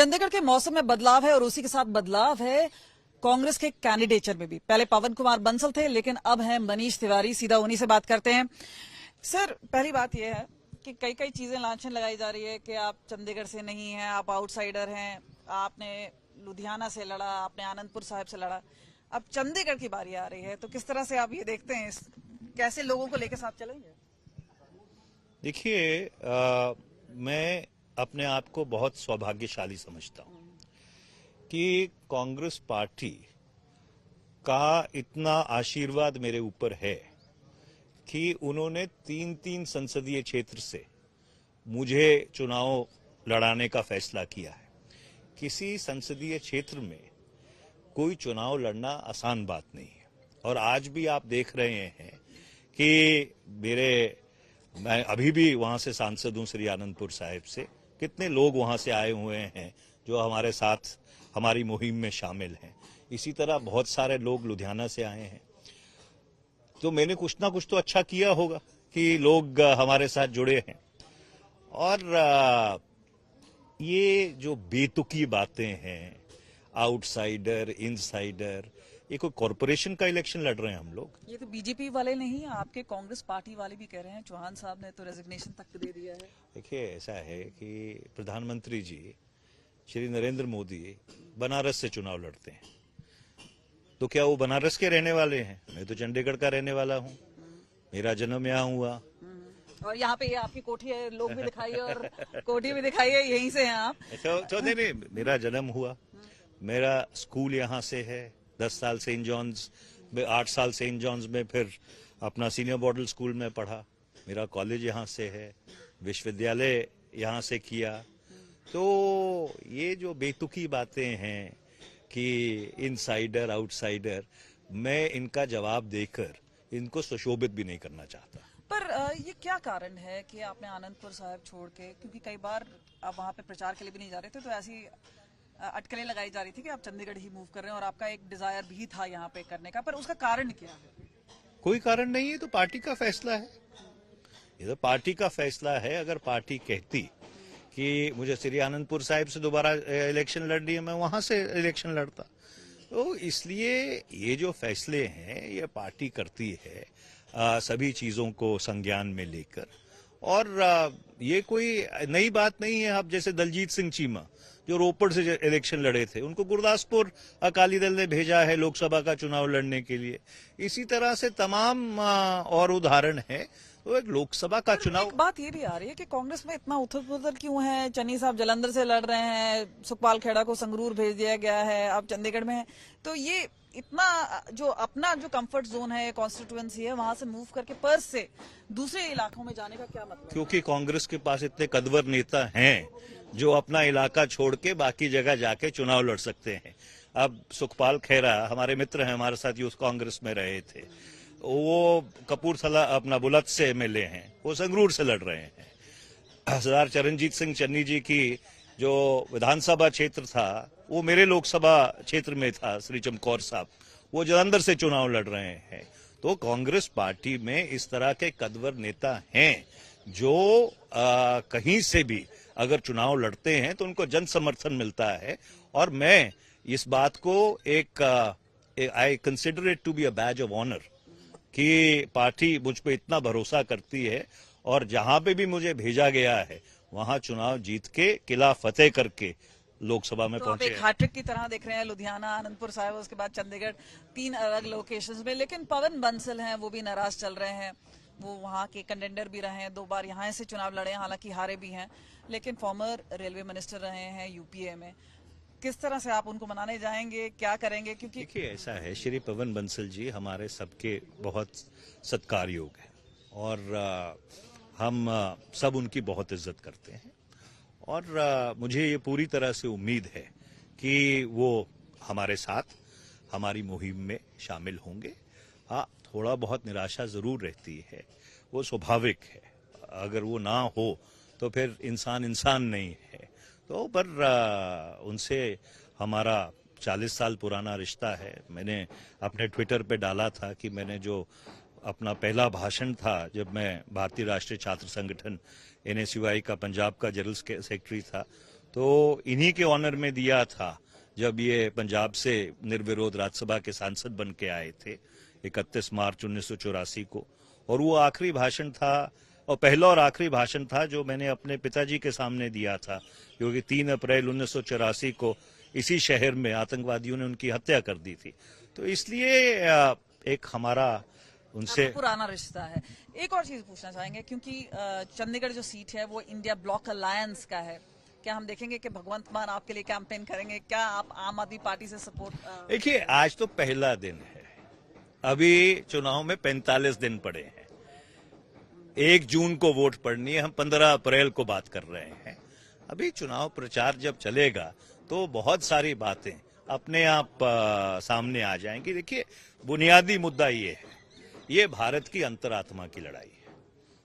चंडीगढ़ के मौसम में बदलाव है और उसी के साथ बदलाव है कांग्रेस के कैंडिडेचर में भी। पहले पवन कुमार बंसल थे, लेकिन अब हैं मनीष तिवारी। सीधा उन्हीं से बात करते हैं। सर, पहली बात यह है कि कई कई चीजें लांछन लगाई जा रही है कि आप चंडीगढ़ से नहीं हैं, आप आउटसाइडर हैं, आपने लुधियाना से लड़ा, आपने आनंदपुर साहिब से लड़ा, अब चंडीगढ़ की बारी आ रही है, तो किस तरह से आप ये देखते हैं, कैसे लोगों को लेकर साथ चलेंगे? देखिए, मैं अपने आप को बहुत सौभाग्यशाली समझता हूं कि कांग्रेस पार्टी का इतना आशीर्वाद मेरे ऊपर है कि उन्होंने 3 संसदीय क्षेत्र से मुझे चुनाव लड़ाने का फैसला किया है। किसी संसदीय क्षेत्र में कोई चुनाव लड़ना आसान बात नहीं है, और आज भी आप देख रहे हैं कि मैं अभी भी वहां से सांसद हूं, श्री आनंदपुर साहिब से। कितने लोग वहां से आए हुए हैं जो हमारे साथ हमारी मुहिम में शामिल हैं। इसी तरह बहुत सारे लोग लुधियाना से आए हैं। तो मैंने कुछ ना कुछ तो अच्छा किया होगा कि लोग हमारे साथ जुड़े हैं। और ये जो बेतुकी बातें हैं, आउटसाइडर, इनसाइडर, ये कोई कॉरपोरेशन का इलेक्शन लड़ रहे हैं हम लोग। ये तो बीजेपी वाले नहीं, आपके कांग्रेस पार्टी वाले भी कह रहे हैं। चौहान साहब ने तो रेजिग्नेशन तक दे दिया है। देखिए, ऐसा है कि प्रधानमंत्री जी श्री नरेंद्र मोदी बनारस से चुनाव लड़ते हैं, तो क्या वो बनारस के रहने वाले हैं? मैं तो चंडीगढ़ का रहने वाला हूँ, मेरा जन्म यहाँ हुआ। और यहाँ पे ये आपकी कोठी है, लोग भी दिखाइए और कोठी भी दिखाइए, यहीं से हैं आप। तो नहीं, मेरा जन्म हुआ, मेरा स्कूल यहाँ से है। 10 साल सेंट जॉन्स में, 8 साल सेंट जॉन्स में, फिर अपना सीनियर मॉडल स्कूल में पढ़ा। मेरा कॉलेज यहाँ से है, विश्वविद्यालय यहाँ से किया। तो ये जो बेतुकी बातें हैं कि इनसाइडर, आउटसाइडर, मैं इनका जवाब देकर इनको सुशोभित भी नहीं करना चाहता। पर ये क्या कारण है कि आपने आनंदपुर साहिब छोड़ के, क्योंकि कई बार आप वहां पे प्रचार के लिए भी नहीं जा रहे थे, तो ऐसी अटकलें लगाई जा रही थी कि आप चंडीगढ़ ही मूव कर रहे हैं, और आपका एक डिजायर भी था यहाँ पे करने का, पर उसका कारण क्या है? कोई कारण नहीं है, तो पार्टी का फैसला है। ये तो पार्टी का फैसला है। अगर पार्टी कहती कि मुझे श्री आनंदपुर साहिब से दोबारा इलेक्शन लड़नी है, मैं वहां से इलेक्शन लड़ता। तो इसलिए ये जो फैसले हैं ये पार्टी करती है, सभी चीजों को संज्ञान में लेकर। और ये कोई नई बात नहीं है। अब जैसे दलजीत सिंह चीमा जो रोपड़ से इलेक्शन लड़े थे, उनको गुरदासपुर अकाली दल ने भेजा है लोकसभा का चुनाव लड़ने के लिए। इसी तरह से तमाम और उदाहरण है। तो एक लोकसभा का चुनाव। एक बात ये भी आ रही है कि कांग्रेस में इतना उथल पुथल क्यों है? चन्नी साहब जलंधर से लड़ रहे हैं, सुखपाल खेड़ा को संगरूर भेज दिया गया है, आप चंडीगढ़ में हैं, तो ये इतना जो अपना जो कंफर्ट जोन है, कॉन्स्टिट्यूएंसी है, वहां से मूव करके पर्स से दूसरे इलाकों में जाने का क्या मतलब? क्योंकि कांग्रेस के पास इतने कद्वर नेता हैं जो अपना इलाका छोड़ के बाकी जगह जाके चुनाव लड़ सकते हैं। अब सुखपाल खेड़ा हमारे मित्र हैं, हमारे साथ यूथ कांग्रेस में रहे थे, वो कपूरथला अपना बुलंद से एमएलए हैं, वो संगरूर से लड़ रहे हैं। सरदार चरणजीत सिंह चन्नी जी की जो विधानसभा क्षेत्र था वो मेरे लोकसभा क्षेत्र में था, श्री चमकौर साहब, वो जलंधर से चुनाव लड़ रहे हैं। तो कांग्रेस पार्टी में इस तरह के कद्वर नेता हैं जो कहीं से भी अगर चुनाव लड़ते हैं तो उनको जन समर्थन मिलता है। और मैं इस बात को I consider it to be a badge of honour कि पार्टी मुझ पे इतना भरोसा करती है, और जहां पे भी मुझे भेजा गया है वहां चुनाव जीत के, किला फतेह करके लोकसभा में पहुंचे। एक हैट्रिक की तरह देख रहे हैं, लुधियाना, आनंदपुर साहिब, उसके बाद चंडीगढ़, 3 अलग लोकेशंस में। लेकिन पवन बंसल हैं, वो भी नाराज चल रहे हैं। वो वहां के कंटेंडर भी रहे हैं, 2 बार यहाँ से चुनाव लड़े हैं, हालांकि हारे भी हैं, लेकिन फॉर्मर रेलवे मिनिस्टर रहे हैं यूपीए में। किस तरह से आप उनको मनाने जाएंगे, क्या करेंगे? क्योंकि देखिए, ऐसा है, श्री पवन बंसल जी हमारे सबके बहुत सत्कार योग हैं, और हम सब उनकी बहुत इज्जत करते हैं। और मुझे ये पूरी तरह से उम्मीद है कि वो हमारे साथ हमारी मुहिम में शामिल होंगे। हाँ, थोड़ा बहुत निराशा जरूर रहती है, वो स्वाभाविक है। अगर वो ना हो तो फिर इंसान नहीं है। तो पर उनसे हमारा 40 साल पुराना रिश्ता है। मैंने अपने ट्विटर पे डाला था कि मैंने जो अपना पहला भाषण था जब मैं भारतीय राष्ट्रीय छात्र संगठन NSUI का पंजाब का जनरल सेक्रेटरी था, तो इन्हीं के ऑनर में दिया था जब ये पंजाब से निर्विरोध राज्यसभा के सांसद बन के आए थे 31 मार्च 1984 को। और वो आखिरी भाषण था, और पहला और आखिरी भाषण था जो मैंने अपने पिताजी के सामने दिया था, क्योंकि 3 अप्रैल 1984 को इसी शहर में आतंकवादियों ने उनकी हत्या कर दी थी। तो इसलिए एक हमारा उनसे पुराना रिश्ता है। एक और चीज पूछना चाहेंगे, क्योंकि चंडीगढ़ जो सीट है वो इंडिया ब्लॉक अलायंस का है, क्या हम देखेंगे कि भगवंत मान आपके लिए कैंपेन करेंगे? क्या आप आम आदमी पार्टी से सपोर्ट? देखिए, आज तो पहला दिन है, अभी चुनाव में 45 दिन पड़े हैं। 1 जून को वोट पड़नी है, हम 15 अप्रैल को बात कर रहे हैं। अभी चुनाव प्रचार जब चलेगा तो बहुत सारी बातें अपने आप सामने आ जाएंगी। देखिए, बुनियादी मुद्दा ये है, ये भारत की अंतरात्मा की लड़ाई है,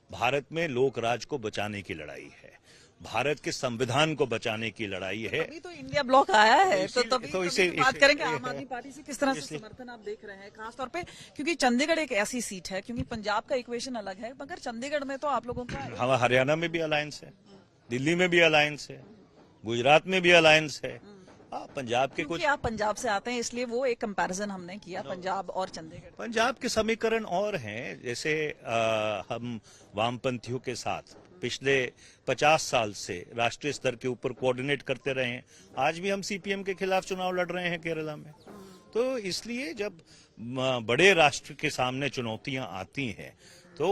भारत में लोकराज को बचाने की लड़ाई है, भारत के संविधान को बचाने की लड़ाई है। अभी तो इंडिया ब्लॉक आया है, तो तभी इसे बात करेंगे आम आदमी पार्टी से किस तरह से समर्थन आप देख रहे हैं, खासतौर पे क्योंकि चंडीगढ़ एक ऐसी सीट है, क्योंकि पंजाब का इक्वेशन अलग है, मगर चंडीगढ़ में तो आप लोगों का हम हरियाणा में भी अलायंस है, दिल्ली में भी अलायंस है, गुजरात में भी अलायंस है। पंजाब के कुछ, आप पंजाब से आते हैं इसलिए वो एक कंपैरिजन हमने किया पंजाब और चंडीगढ़। पंजाब के समीकरण और हैं, जैसे हम वामपंथियों के साथ पिछले 50 साल से राष्ट्रीय स्तर के ऊपर कोऑर्डिनेट करते रहे हैं। आज भी हम सीपीएम के खिलाफ चुनाव लड़ रहे हैं केरला में। तो इसलिए जब बड़े राष्ट्र के सामने चुनौतियां आती हैं तो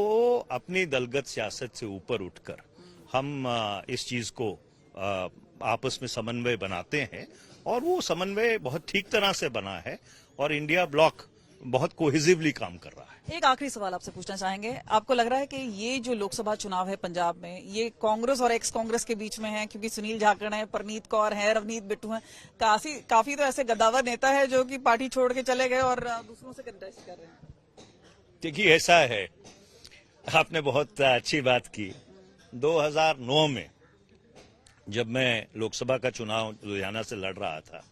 अपनी दलगत सियासत से ऊपर उठकर हम इस चीज को आपस में समन्वय बनाते हैं, और वो समन्वय बहुत ठीक तरह से बना है, और इंडिया ब्लॉक बहुत कोहेसिवली काम कर रहा है। एक आखिरी सवाल आपसे पूछना चाहेंगे, आपको लग रहा है कि ये जो लोकसभा चुनाव है पंजाब में, ये कांग्रेस और एक्स कांग्रेस के बीच में है, क्योंकि सुनील जाखड़ है, परनीत कौर है, रवनीत बिट्टू है, काफी तो ऐसे गद्दावर नेता है जो कि पार्टी छोड़ के चले गए और दूसरों से कंटेस्ट कर रहे हैं? देखिए, ऐसा है, आपने बहुत अच्छी बात की। 2009 में जब मैं लोकसभा का चुनाव लुधियाना से लड़ रहा था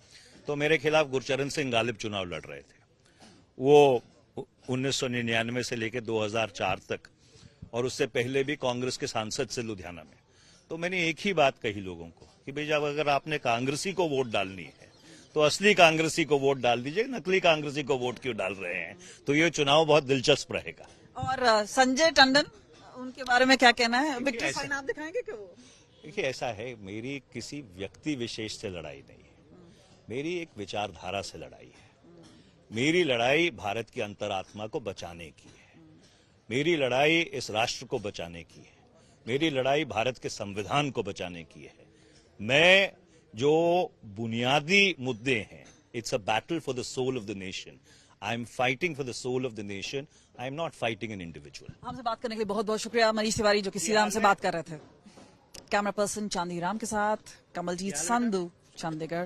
तो मेरे खिलाफ गुरचरण सिंह गालिब चुनाव लड़ रहे थे। वो 1999 से लेकर 2004 तक, और उससे पहले भी कांग्रेस के सांसद से लुधियाना में। तो मैंने एक ही बात कही लोगों को कि भाई, जब अगर आपने कांग्रेसी को वोट डालनी है तो असली कांग्रेसी को वोट डाल दीजिए, नकली कांग्रेसी को वोट क्यों डाल रहे हैं? तो ये चुनाव बहुत दिलचस्प रहेगा। और संजय टंडन, उनके बारे में क्या कहना है? विक्ट्री साइन आप दिखाएंगे क्या वो? देखिए, ऐसा है, मेरी किसी व्यक्ति विशेष से लड़ाई नहीं है, मेरी एक विचारधारा से लड़ाई है। मेरी लड़ाई भारत की अंतरात्मा को बचाने की है, मेरी लड़ाई इस राष्ट्र को बचाने की है, मेरी लड़ाई भारत के संविधान को बचाने की है। मैं जो बुनियादी मुद्दे हैं, it's a battle for the soul of the nation. I am fighting for the soul of the nation, I am not fighting an individual. हमसे बात करने के लिए बहुत बहुत शुक्रिया मनीष तिवारी, जो कि सीधा हमसे बात कर रहे थे। कैमरा पर्सन चांदीराम के साथ कमलजीत संधू, चंडीगढ़।